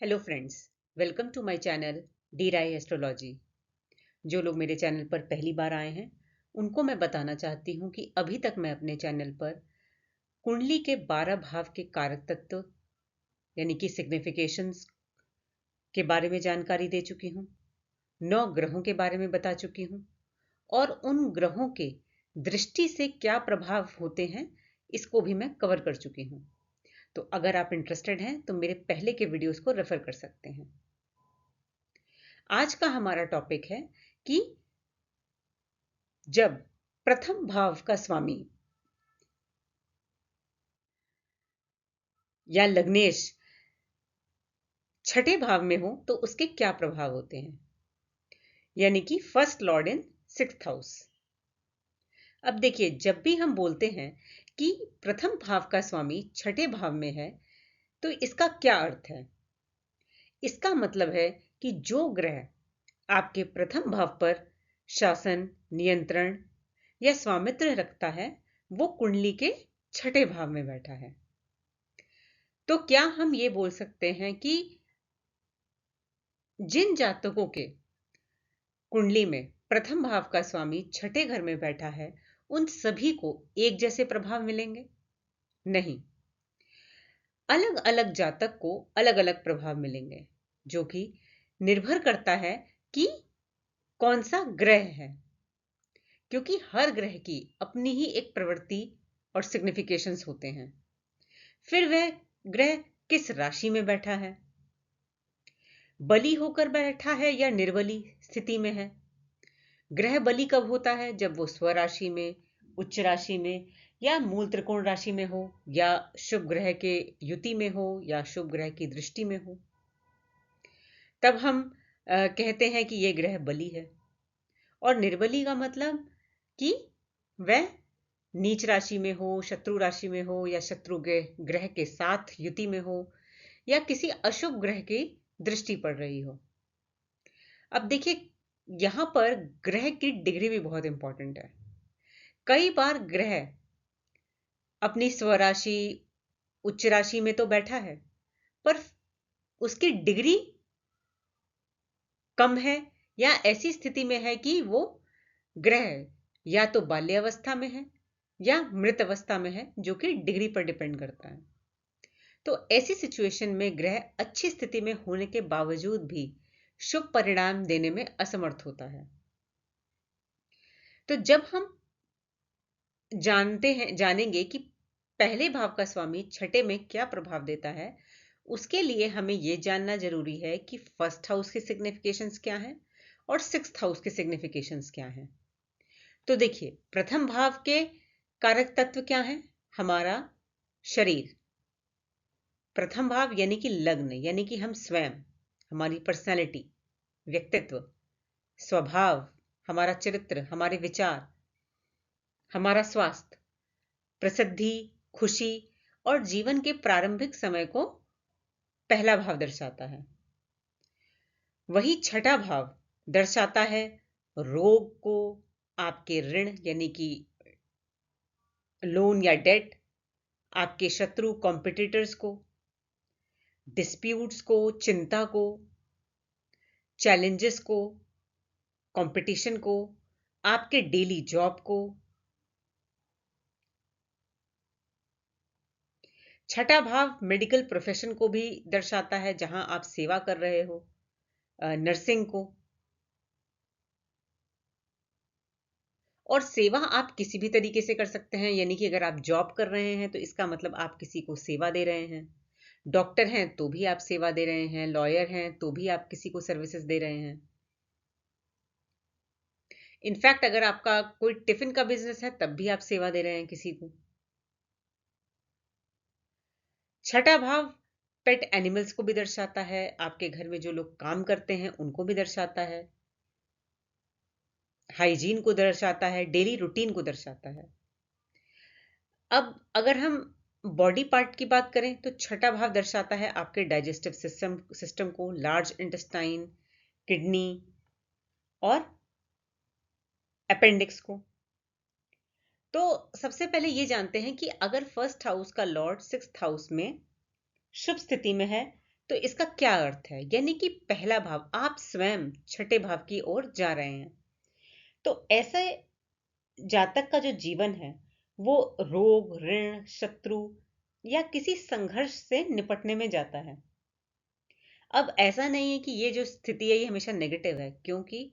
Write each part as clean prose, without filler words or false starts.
Hello friends, welcome to my channel D Rai astrology. जो लोग मेरे चैनल पर पहली बार आए हैं उनको मैं बताना चाहती हूँ कि अभी तक मैं अपने चैनल पर कुंडली के 12 भाव के कारक तत्व यानी कि सिग्निफिकेशंस के बारे में जानकारी दे चुकी हूँ, 9 ग्रहों के बारे में बता चुकी हूँ और उन ग्रहों के दृष्टि से क्या प्रभाव होते हैं इसको भी मैं कवर कर चुकी हूँ। तो अगर आप इंटरेस्टेड हैं तो मेरे पहले के वीडियोस को रेफर कर सकते हैं। आज का हमारा टॉपिक है कि जब प्रथम भाव का स्वामी या लग्नेश छठे भाव में हो तो उसके क्या प्रभाव होते हैं, यानी कि फर्स्ट लॉर्ड इन सिक्स्थ हाउस। अब देखिए, जब भी हम बोलते हैं कि प्रथम भाव का स्वामी छठे भाव में है तो इसका क्या अर्थ है। इसका मतलब है कि जो ग्रह आपके प्रथम भाव पर शासन, नियंत्रण या स्वामित्व रखता है वो कुंडली के छठे भाव में बैठा है। तो क्या हम ये बोल सकते हैं कि जिन जातकों के कुंडली में प्रथम भाव का स्वामी छठे घर में बैठा है उन सभी को एक जैसे प्रभाव मिलेंगे? नहीं, अलग अलग जातक को अलग अलग प्रभाव मिलेंगे, जो कि निर्भर करता है कि कौन सा ग्रह है, क्योंकि हर ग्रह की अपनी ही एक प्रवृत्ति और सिग्निफिकेशंस होते हैं। फिर वह ग्रह किस राशि में बैठा है, बली होकर बैठा है या निर्बली स्थिति में है। ग्रह बली कब होता है? जब वो स्वराशि में, उच्च राशि में या मूल त्रिकोण राशि में हो, या शुभ ग्रह के युति में हो, या शुभ ग्रह की दृष्टि में हो, तब हम कहते हैं कि ये ग्रह बली है। और निर्बली का मतलब कि वह नीच राशि में हो, शत्रु राशि में हो, या शत्रु ग्रह के साथ युति में हो, या किसी अशुभ ग्रह की दृष्टि पड़ रही हो। अब देखिए, यहां पर ग्रह की डिग्री भी बहुत इंपॉर्टेंट है। कई बार ग्रह अपनी स्वराशि, उच्च राशि में तो बैठा है पर उसकी डिग्री कम है, या ऐसी स्थिति में है कि वो ग्रह या तो बाल्यावस्था में है या मृत अवस्था में है, जो कि डिग्री पर डिपेंड करता है। तो ऐसी सिचुएशन में ग्रह अच्छी स्थिति में होने के बावजूद भी शुभ परिणाम देने में असमर्थ होता है। तो जब हम जानेंगे कि पहले भाव का स्वामी छठे में क्या प्रभाव देता है, उसके लिए हमें यह जानना जरूरी है कि फर्स्ट हाउस के सिग्निफिकेशंस क्या हैं और सिक्स्थ हाउस के सिग्निफिकेशंस क्या हैं। तो देखिए, प्रथम भाव के कारक तत्व क्या हैं? हमारा शरीर। प्रथम भाव यानी कि लग्न, यानी कि हम स्वयं, हमारी पर्सनैलिटी, व्यक्तित्व, स्वभाव, हमारा चरित्र, हमारे विचार, हमारा स्वास्थ्य, प्रसिद्धि, खुशी और जीवन के प्रारंभिक समय को पहला भाव दर्शाता है। वही छठा भाव दर्शाता है रोग को, आपके ऋण यानी कि लोन या डेट, आपके शत्रु कॉम्पिटिटर्स को, डिस्प्यूट्स को, चिंता को, चैलेंजेस को, कंपटीशन को, आपके डेली जॉब को। छठा भाव मेडिकल प्रोफेशन को भी दर्शाता है, जहां आप सेवा कर रहे हो, नर्सिंग को। और सेवा आप किसी भी तरीके से कर सकते हैं, यानी कि अगर आप जॉब कर रहे हैं तो इसका मतलब आप किसी को सेवा दे रहे हैं, डॉक्टर हैं तो भी आप सेवा दे रहे हैं, लॉयर हैं तो भी आप किसी को सर्विसेज दे रहे हैं। इनफैक्ट अगर आपका कोई टिफिन का बिजनेस है तब भी आप सेवा दे रहे हैं किसी को। छठा भाव पेट एनिमल्स को भी दर्शाता है, आपके घर में जो लोग काम करते हैं उनको भी दर्शाता है, हाइजीन को दर्शाता है, डेली रूटीन को दर्शाता है। अब अगर हम बॉडी पार्ट की बात करें तो छठा भाव दर्शाता है आपके डाइजेस्टिव सिस्टम को, लार्ज इंटेस्टाइन, किडनी और अपेंडिक्स को। तो सबसे पहले ये जानते हैं कि अगर फर्स्ट हाउस का लॉर्ड सिक्स्थ हाउस में शुभ स्थिति में है तो इसका क्या अर्थ है? यानी कि पहला भाव, आप स्वयं छठे भाव की ओर जा रहे हैं। तो ऐसे जातक का जो जीवन है वो रोग, ऋण, शत्रु या किसी संघर्ष से निपटने में जाता है। अब ऐसा नहीं है कि ये जो स्थिति है ये हमेशा नेगेटिव है, क्योंकि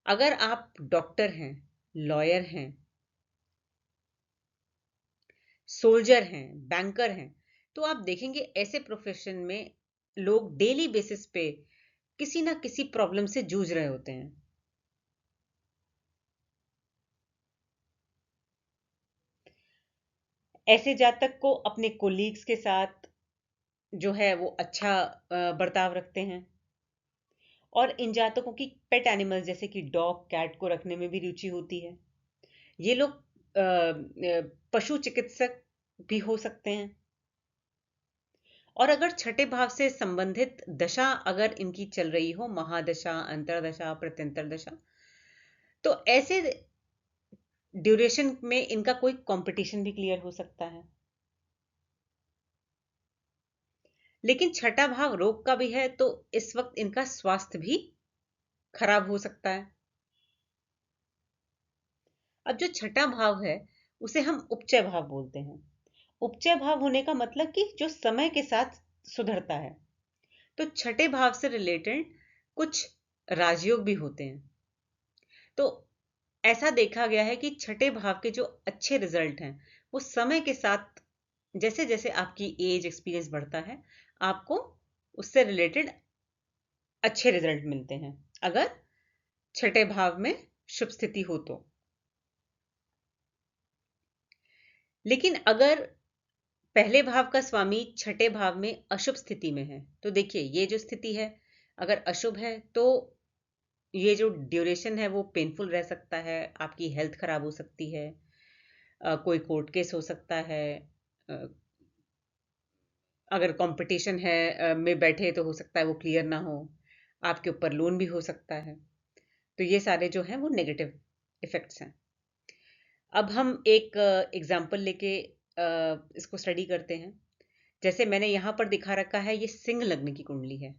अगर आप डॉक्टर हैं, लॉयर हैं, सोल्जर हैं, बैंकर हैं, तो आप देखेंगे ऐसे प्रोफेशन में लोग डेली बेसिस पे किसी ना किसी प्रॉब्लम से जूझ रहे होते हैं। ऐसे जातक को अपने कोलीग्स के साथ जो है वो अच्छा बर्ताव रखते हैं, और इन जातकों की पेट एनिमल जैसे कि डॉग, कैट को रखने में भी रुचि होती है। ये लोग पशु चिकित्सक भी हो सकते हैं। और अगर छठे भाव से संबंधित दशा अगर इनकी चल रही हो, महादशा, अंतरदशा, प्रत्यंतर दशा, तो ऐसे ड्यूरेशन में इनका कोई कंपटीशन भी क्लियर हो सकता है। लेकिन छठा भाव रोग का भी है, तो इस वक्त इनका स्वास्थ्य भी खराब हो सकता है। अब जो छठा भाव है उसे हम उपचय भाव बोलते हैं। उपचय भाव होने का मतलब कि जो समय के साथ सुधरता है। तो छठे भाव से रिलेटेड कुछ राजयोग भी होते हैं। तो ऐसा देखा गया है कि छठे भाव के जो अच्छे रिजल्ट हैं वो समय के साथ, जैसे जैसे आपकी एज, एक्सपीरियंस बढ़ता है, आपको उससे रिलेटेड अच्छे रिजल्ट मिलते हैं, अगर छठे भाव में शुभ स्थिति हो तो। लेकिन अगर पहले भाव का स्वामी छठे भाव में अशुभ स्थिति में है, तो देखिए ये जो स्थिति है अगर अशुभ है तो ये जो ड्यूरेशन है वो पेनफुल रह सकता है, आपकी हेल्थ खराब हो सकती है, कोई कोर्ट केस हो सकता है, अ, अगर कंपटीशन है में बैठे तो हो सकता है वो क्लियर ना हो, आपके ऊपर लोन भी हो सकता है। तो ये सारे जो हैं वो नेगेटिव इफेक्ट्स हैं। अब हम एक एग्जाम्पल लेके इसको स्टडी करते हैं। जैसे मैंने यहाँ पर दिखा रखा है, ये सिंह लग्न की कुंडली है।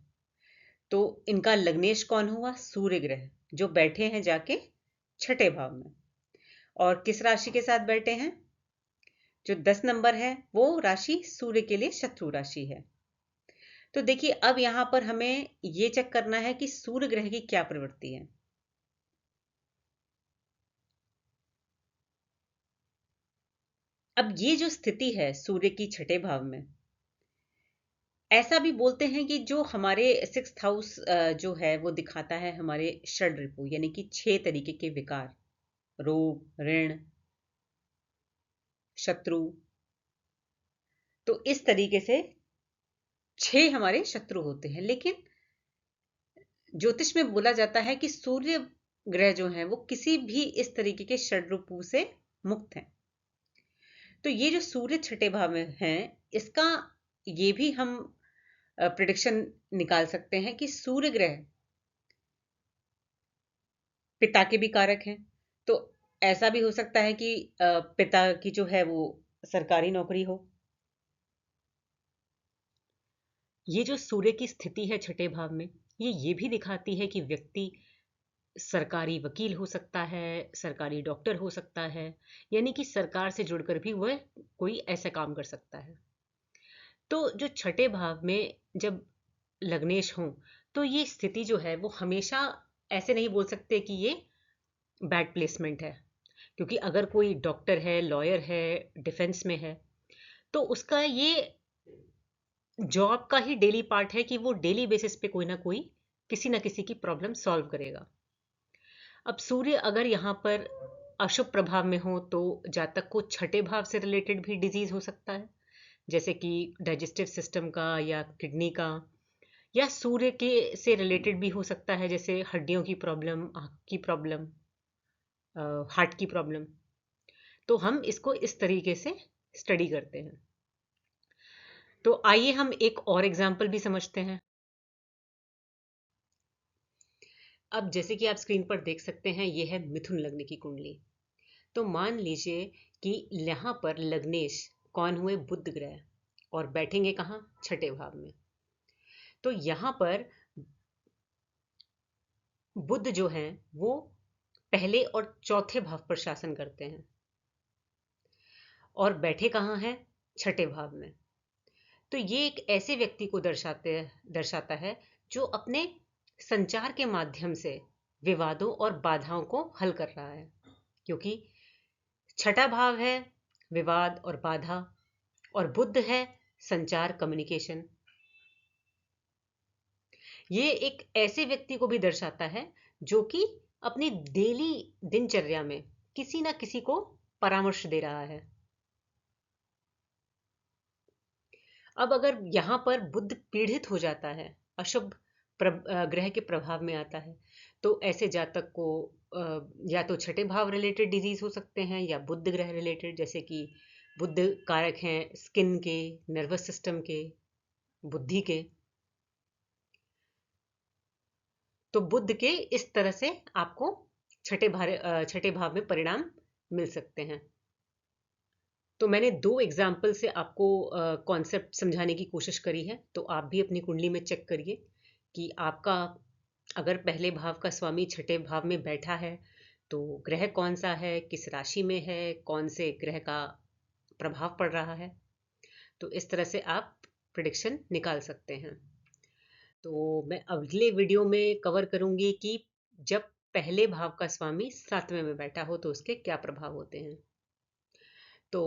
तो इनका लग्नेश कौन हुआ? सूर्य ग्रह, जो बैठे हैं जाके छठे भाव में। और किस राशि के साथ बैठे हैं? जो 10 नंबर है वो राशि सूर्य के लिए शत्रु राशि है। तो देखिए अब यहां पर हमें ये चेक करना है कि सूर्य ग्रह की क्या प्रवृत्ति है। अब ये जो स्थिति है सूर्य की छठे भाव में, ऐसा भी बोलते हैं कि जो हमारे 6th हाउस जो है वो दिखाता है हमारे षड रिपु, यानी कि 6 तरीके के विकार, रोग, ऋण, शत्रु। तो इस तरीके से 6 हमारे शत्रु होते हैं। लेकिन ज्योतिष में बोला जाता है कि सूर्य ग्रह जो है वो किसी भी इस तरीके के षड रिपु से मुक्त है। तो ये जो सूर्य छठे भाव में है, इसका ये भी हम प्रिडिक्शन निकाल सकते हैं कि सूर्य ग्रह पिता के भी कारक हैं। तो ऐसा भी हो सकता है कि पिता की जो है वो सरकारी नौकरी हो। ये जो सूर्य की स्थिति है छठे भाव में, ये भी दिखाती है कि व्यक्ति सरकारी वकील हो सकता है, सरकारी डॉक्टर हो सकता है, यानी कि सरकार से जुड़कर भी वह कोई ऐसा काम कर सकता है। तो जो छठे भाव में जब लग्नेश हो, तो ये स्थिति जो है वो हमेशा ऐसे नहीं बोल सकते कि ये बैड प्लेसमेंट है। क्योंकि अगर कोई डॉक्टर है, लॉयर है, डिफेंस में है, तो उसका ये जॉब का ही डेली पार्ट है कि वो डेली बेसिस पे कोई ना कोई किसी ना किसी की प्रॉब्लम सॉल्व करेगा। अब सूर्य अगर यहाँ पर अशुभ प्रभाव में हो तो जातक को छठे भाव से रिलेटेड भी डिजीज हो सकता है, जैसे कि डाइजेस्टिव सिस्टम का या किडनी का, या सूर्य के से रिलेटेड भी हो सकता है, जैसे हड्डियों की प्रॉब्लम, आँख की प्रॉब्लम, हार्ट की प्रॉब्लम। तो हम इसको इस तरीके से स्टडी करते हैं। तो आइए हम एक और एग्जाम्पल भी समझते हैं। अब जैसे कि आप स्क्रीन पर देख सकते हैं, यह है मिथुन लग्न की कुंडली। तो मान लीजिए कि यहाँ पर लग्नेश कौन हुए? बुध ग्रह, और बैठेंगे कहाँ? छठे भाव में। तो यहां पर बुध जो हैं वो पहले और चौथे भाव पर शासन करते हैं और बैठे कहाँ हैं? छठे भाव में। तो ये एक ऐसे व्यक्ति को दर्शाता है जो अपने संचार के माध्यम से विवादों और बाधाओं को हल कर रहा है, क्योंकि छठा भाव है विवाद और बाधा, और बुध है संचार, कम्युनिकेशन। ये एक ऐसे व्यक्ति को भी दर्शाता है जो कि अपनी डेली दिनचर्या में किसी ना किसी को परामर्श दे रहा है। अब अगर यहां पर बुध पीड़ित हो जाता है, अशुभ ग्रह के प्रभाव में आता है, तो ऐसे जातक को या तो छठे भाव रिलेटेड डिजीज हो सकते हैं या बुध ग्रह रिलेटेड, जैसे कि बुध कारक हैं स्किन के, नर्वस सिस्टम के, बुद्धि के। तो बुध के इस तरह से आपको छठे भाव में परिणाम मिल सकते हैं। तो मैंने 2 एग्जाम्पल से आपको कॉन्सेप्ट समझाने की कोशिश करी है। तो आप भी अपनी कुंडली में चेक करिए कि आपका अगर पहले भाव का स्वामी छठे भाव में बैठा है तो ग्रह कौन सा है, किस राशि में है, कौन से ग्रह का प्रभाव पड़ रहा है। तो इस तरह से आप प्रिडिक्शन निकाल सकते हैं। तो मैं अगले वीडियो में कवर करूंगी कि जब पहले भाव का स्वामी 7वें में बैठा हो तो उसके क्या प्रभाव होते हैं। तो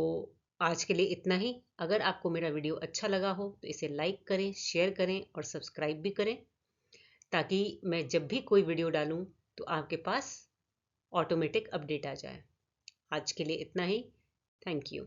आज के लिए इतना ही। अगर आपको मेरा वीडियो अच्छा लगा हो तो इसे लाइक करें, शेयर करें और सब्सक्राइब भी करें, ताकि मैं जब भी कोई वीडियो डालूं तो आपके पास ऑटोमेटिक अपडेट आ जाए। आज के लिए इतना ही। Thank you.